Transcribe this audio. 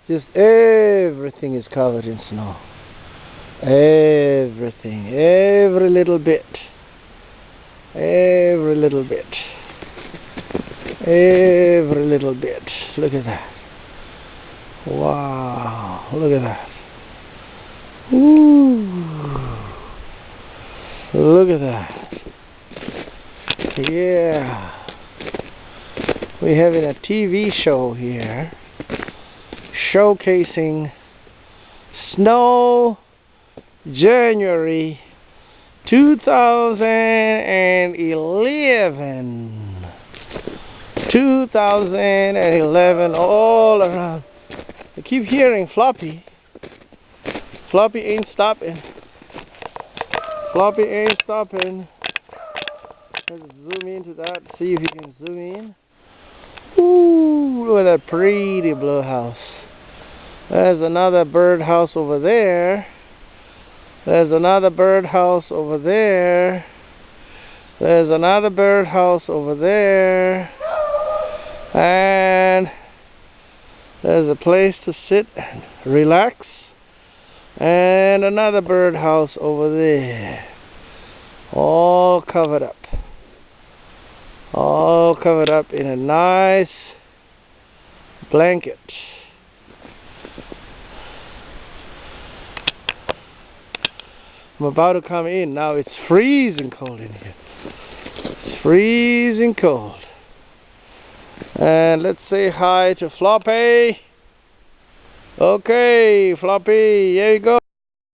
Just everything is covered in snow. Everything, every little bit. Every little bit. Every little bit. Look at that. Wow, look at that. Ooh. Look at that. Yeah. We're having a TV show here showcasing snow January 2011. 2011 all around. I keep hearing Floppy. Floppy ain't stopping. Floppy ain't stopping. Let's zoom into that, see if you can zoom in. Ooh, look at that pretty blue house. There's another birdhouse over there. There's another birdhouse over there. There's another birdhouse over there. And there's a place to sit and relax. And another birdhouse over there. All covered up. All covered up in a nice blanket. I'm about to come in. Now it's freezing cold in here. It's freezing cold. And let's say hi to Floppy. Okay, Floppy, here you go.